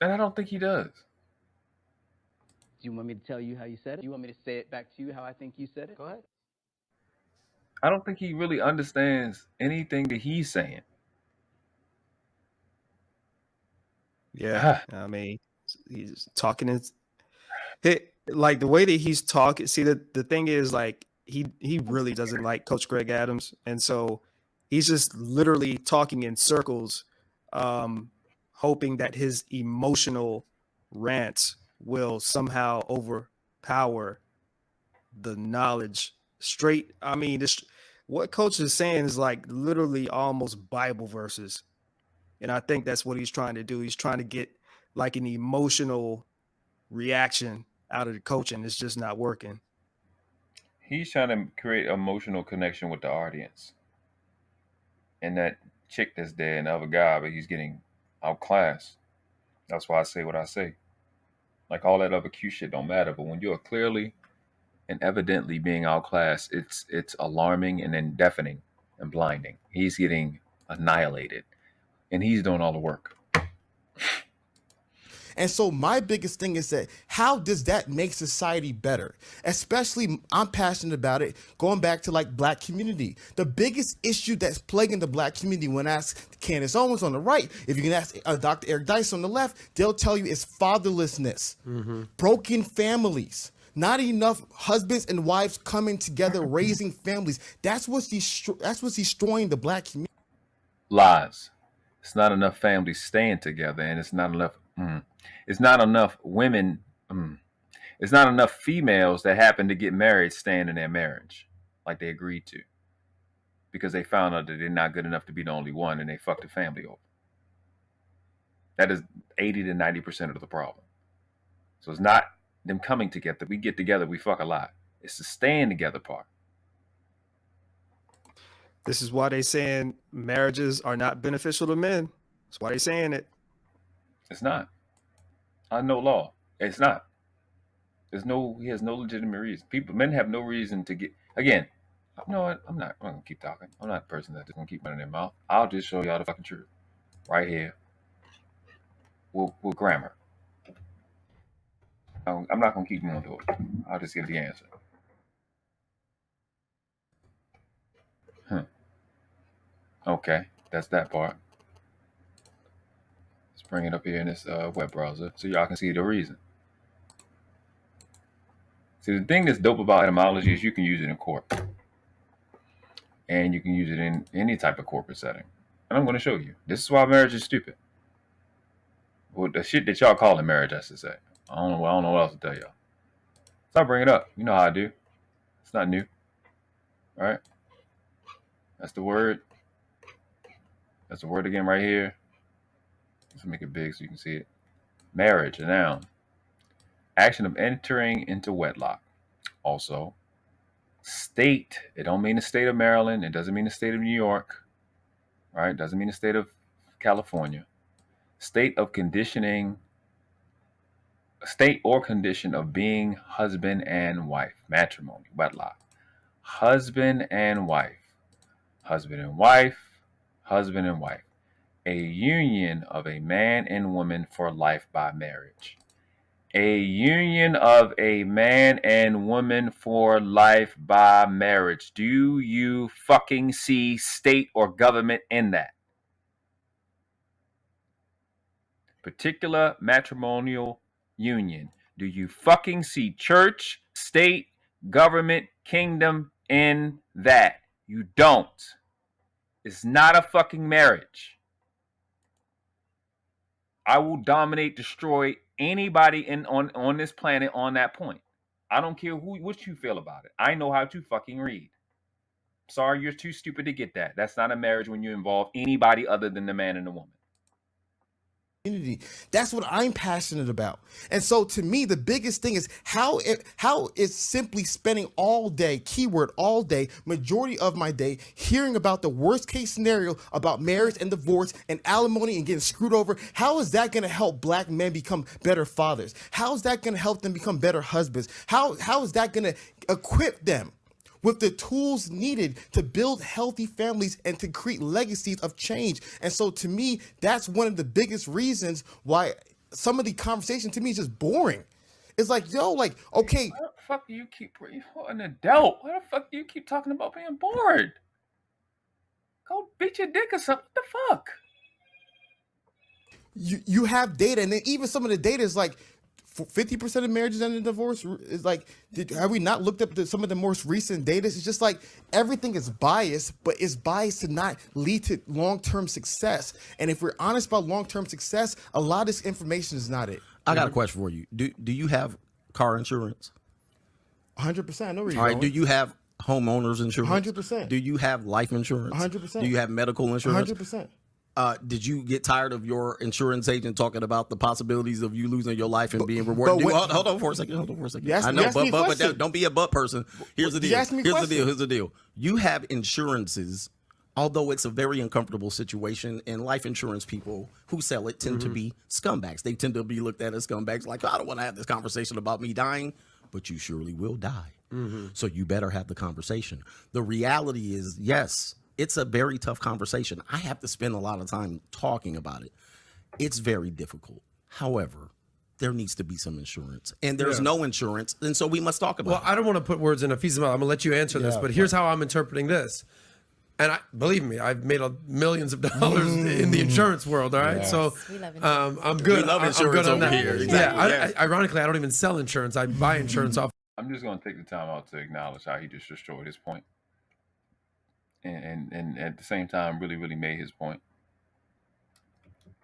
And I don't think he does. Do you want me to tell you how you said it? Do you want me to say it back to you how I think you said it? Go ahead. I don't think he really understands anything that he's saying. Yeah, I mean, he's talking like the way that he's talking. See, the thing is, like, he really doesn't like Coach Greg Adams, and so he's just literally talking in circles, hoping that his emotional rants will somehow overpower the knowledge. I mean, what Coach is saying is like literally almost Bible verses. And I think that's what he's trying to do. He's trying to get like an emotional reaction out of the coaching. It's just not working. He's trying to create emotional connection with the audience. And that chick that's there and the other guy, but he's getting outclassed. That's why I say what I say. Like all that other cute shit don't matter. But when you're clearly and evidently being outclassed, it's alarming and then deafening and blinding. He's getting annihilated. And he's doing all the work. And so my biggest thing is that how does that make society better? Especially, I'm passionate about it, going back to like black community. The biggest issue that's plaguing the black community, when I ask Candace Owens on the right, if you can ask Dr. Eric Dice on the left, they'll tell you it's fatherlessness, broken families. Not enough husbands and wives coming together, raising families. That's what's destroying the black community. Lies. It's not enough families staying together, and it's not enough. It's not enough women. It's not enough females that happen to get married staying in their marriage like they agreed to, because they found out that they're not good enough to be the only one, and they fucked the family over. That is 80 to 90% of the problem. So it's not them coming together. We get together, we fuck a lot. It's the staying together part. This is why they saying marriages are not beneficial to men. That's why they saying it. It's not. I know law. It's not. He has no legitimate reason. Men have no reason to get, again, you know what? I'm not going to keep talking. I'm not the person that's just going to keep running their mouth. I'll just show y'all the fucking truth. Right here. With grammar. I'm not going to keep going to it. I'll just give the answer. Okay, that's that part. Let's bring it up here in this web browser so y'all can see the reason. See, the thing that's dope about etymology is you can use it in court. And you can use it in any type of corporate setting. And I'm going to show you. This is why marriage is stupid. Well, the shit that y'all call it marriage, I should say. I don't know what else to tell y'all. So I bring it up. You know how I do. It's not new. All right? That's the word. That's the word again right here. Let's make it big so you can see it. Marriage, a noun. Action of entering into wedlock. Also, state. It don't mean the state of Maryland. It doesn't mean the state of New York. Right? It doesn't mean the state of California. State of conditioning. State or condition of being husband and wife. Matrimony, wedlock. Husband and wife. Husband and wife. Husband and wife. A union of a man and woman for life by marriage. A union of a man and woman for life by marriage. Do you fucking see state or government in that? Particular matrimonial union. Do you fucking see church, state, government, kingdom in that? You don't. It's not a fucking marriage. I will dominate, destroy anybody on this planet on that point. I don't care what you feel about it. I know how to fucking read. Sorry, you're too stupid to get that. That's not a marriage when you involve anybody other than the man and the woman. That's what I'm passionate about. And so to me, the biggest thing is how it's simply spending all day, keyword all day, majority of my day, hearing about the worst case scenario about marriage and divorce and alimony and getting screwed over. How is that going to help black men become better fathers? How is that going to help them become better husbands? How is that going to equip them with the tools needed to build healthy families and to create legacies of change? And so to me, that's one of the biggest reasons why some of the conversation to me is just boring. It's like, yo, like, okay. Why the fuck do you keep, you're an adult. Why the fuck do you keep talking about being bored? Go beat your dick or something. What the fuck? You have data, and then even some of the data is like, 50% of marriages end in divorce. Is like, have we not looked up some of the most recent data? It's just like everything is biased, but it's biased to not lead to long-term success. And if we're honest about long-term success, a lot of this information is not it. I got a question for you. Do you have car insurance? 100%. I know where you're All right. going. Do you have homeowners insurance? 100%. Do you have life insurance? 100%. Do you have medical insurance? 100%. Did you get tired of your insurance agent talking about the possibilities of you losing your life and being rewarded? Hold on for a second. I know, but don't be a but person. Here's the deal. Here's the deal. You have insurances, although it's a very uncomfortable situation, and life insurance people who sell it tend to be scumbags. They tend to be looked at as scumbags. Like, I don't want to have this conversation about me dying, but you surely will die. So you better have the conversation. The reality is, yes, it's a very tough conversation. I have to spend a lot of time talking about it. It's very difficult. However, there needs to be some insurance, and there's no insurance, and so we must talk about it. Well, I don't want to put words in Hafeez's mouth. I'm gonna let you answer this, but here's how I'm interpreting this. And believe me, I've made millions of dollars in the insurance world. All right, so I'm good. We love insurance over here. Exactly. Ironically, I don't even sell insurance. I buy insurance off. I'm just gonna take the time out to acknowledge how he just destroyed his point. And at the same time really made his point.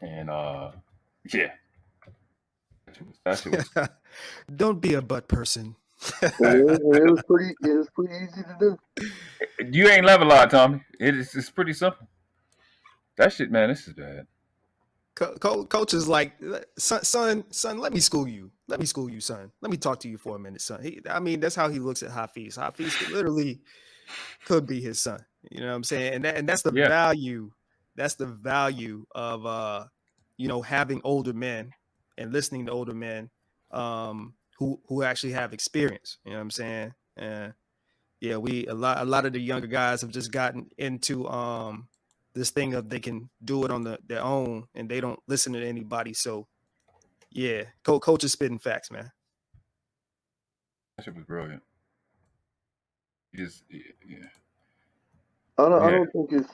And yeah. Don't be a butt person. it was pretty easy to do. You ain't level a lot, Tommy. It's pretty simple. That shit, man, this is bad. Coach is like, son, let me school you. Let me school you, son. Let me talk to you for a minute, son. That's how he looks at Hafeez. Hafeez literally could be his son. You know what I'm saying? And that's the value. That's the value of having older men and listening to older men who actually have experience. You know what I'm saying? And yeah, a lot of the younger guys have just gotten into this thing of they can do it on their own and they don't listen to anybody. So yeah, coach is spitting facts, man. That shit was brilliant. Yeah. I don't think it's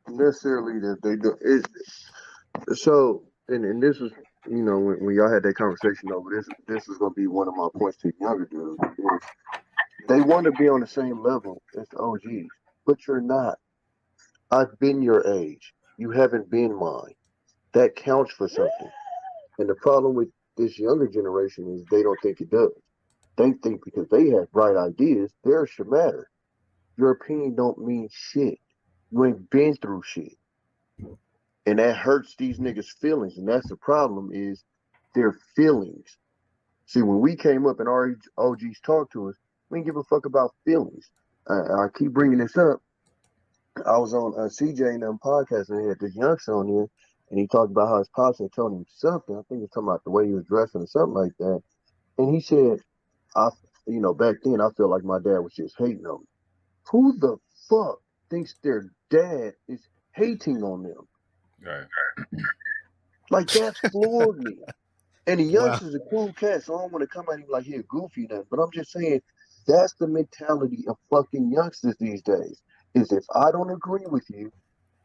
necessarily that they do it. So, and this was, when y'all had that conversation over this is going to be one of my points to the younger dudes. They want to be on the same level as the OGs, but you're not. I've been your age. You haven't been mine. That counts for something. And the problem with this younger generation is they don't think it does. They think because they have bright ideas, theirs should matter. Your opinion don't mean shit. You ain't been through shit. And that hurts these niggas' feelings. And that's the problem is their feelings. See, when we came up and our OGs talked to us, we didn't give a fuck about feelings. I keep bringing this up. I was on CJ and them podcast and he had this youngster on here and he talked about how his pops had told him something. I think he was talking about the way he was dressing or something like that. And he said, back then I felt like my dad was just hating on me. Who the fuck thinks their dad is hating on them? Right. Like, that's floored me. And the youngsters are cool cats, so I don't want to come at him like he a goofy nothing. But I'm just saying, that's the mentality of fucking youngsters these days. Is if I don't agree with you,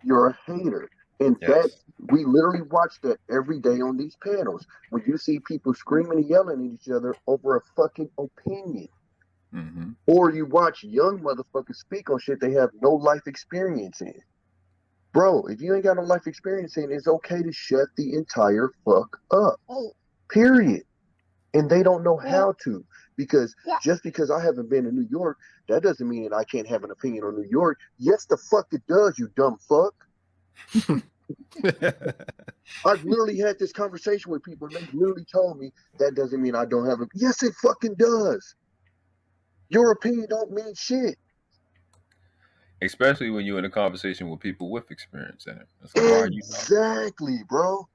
you're a hater. And we literally watch that every day on these panels. When you see people screaming and yelling at each other over a fucking opinion. Mm-hmm. Or you watch young motherfuckers speak on shit they have no life experience in. Bro, if you ain't got no life experience in, it's okay to shut the entire fuck up. Period. And they don't know how to. Because just because I haven't been to New York, that doesn't mean I can't have an opinion on New York. Yes, the fuck it does, you dumb fuck. I've literally had this conversation with people, and they literally told me that doesn't mean I don't have a. Yes, it fucking does. Your opinion don't mean shit. Especially when you're in a conversation with people with experience in it. It's like, why are you Exactly, bro.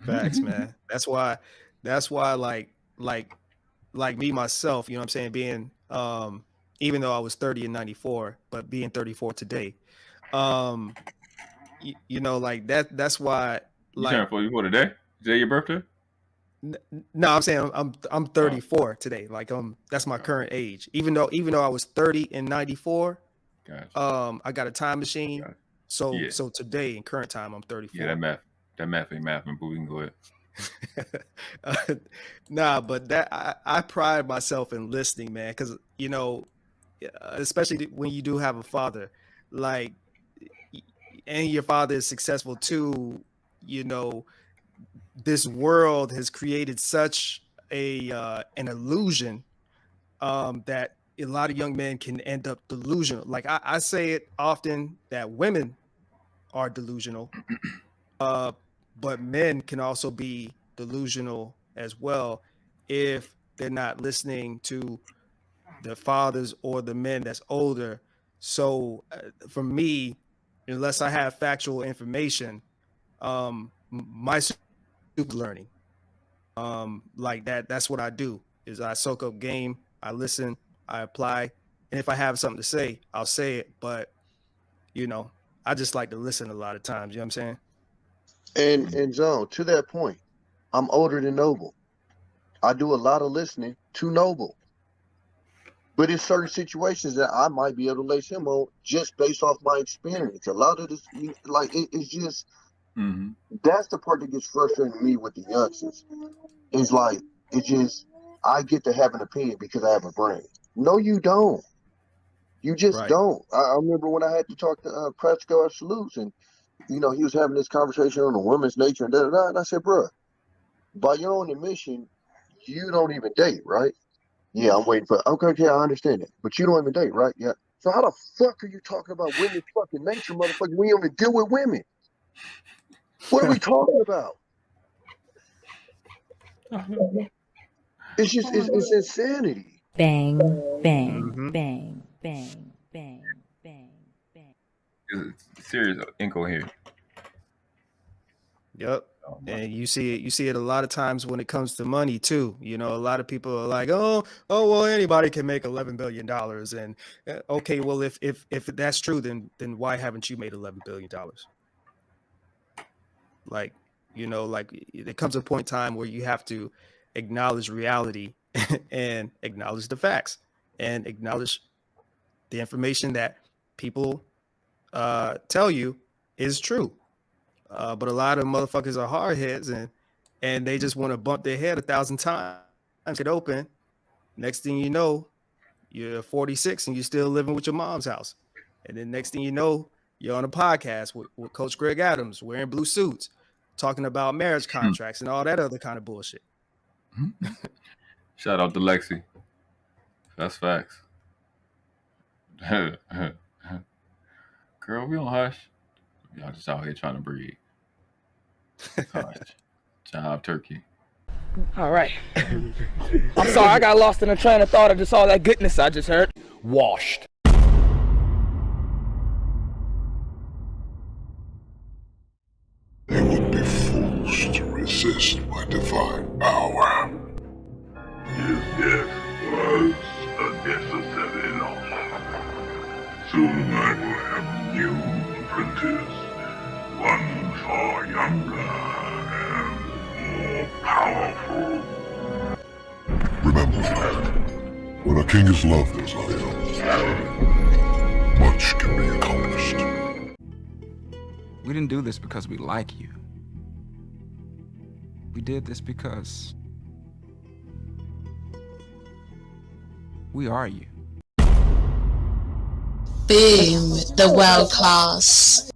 Facts, man. That's why like me myself, you know what I'm saying, being even though I was 30 in 94, but being 34 today, you know, like that's why You turning 44 today? Is that your birthday? No, I'm saying I'm 34 today. Like that's my current age. Even though I was 30 in 94, I got a time machine. So today in current time I'm 34. Yeah, that math ain't math, and boo, we can go ahead. Nah, but that I pride myself in listening, man, because you know, especially when you do have a father, like, and your father is successful too, you know, this world has created such an illusion that a lot of young men can end up delusional. Like I say it often that women are delusional, but men can also be delusional as well if they're not listening to the fathers or the men that's older. So for me, unless I have factual information, my learning, like that's what I do, is I soak up game, I listen, I apply, and if I have something to say, I'll say it. But you know, I just like to listen a lot of times. You know what I'm saying? And Zone, to that point, I'm older than Noble. I do a lot of listening to Noble. But in certain situations that I might be able to lace him on just based off my experience. A lot of this, like, it's just, that's the part that gets frustrating to me with the youngsters. It's like, it's just, I get to have an opinion because I have a brain. No, you don't. You just don't. I remember when I had to talk to Practical Absolutes, and you know, he was having this conversation on the woman's nature and da-da-da, and I said, bro, by your own admission, you don't even date, right? Yeah, I'm waiting for, okay, I understand it. But you don't even date, right? Yeah. So how the fuck are you talking about women's fucking nature, motherfucker? We don't even deal with women. What are we talking about? It's just, it's insanity. Bang, bang, bang, bang, bang, bang, bang. It's serious incoherent. Yep. And you see it a lot of times when it comes to money too. You know, a lot of people are like, oh, well, anybody can make $11 billion. And okay, well, if that's true, then why haven't you made $11 billion? Like, you know, like there comes a point in time where you have to acknowledge reality and acknowledge the facts and acknowledge the information that people tell you is true. But a lot of motherfuckers are hard heads and they just want to bump their head 1,000 times, get open. Next thing you know, you're 46 and you're still living with your mom's house. And then next thing you know, you're on a podcast with Coach Greg Adams wearing blue suits, talking about marriage contracts and all that other kind of bullshit. Shout out to Lexie. That's facts. Girl, we don't hush. Y'all just out here trying to breed. Hush. Job turkey. All right. I'm sorry, I got lost in a train of thought of just all that goodness I just heard. Washed. They would be fools to resist my divine power. His death was a necessary loss. Soon I will have new younger and more powerful. Remember, when a king is loved as I am, much can be accomplished. We didn't do this because we like you. We did this because we are you. Boom, the world class.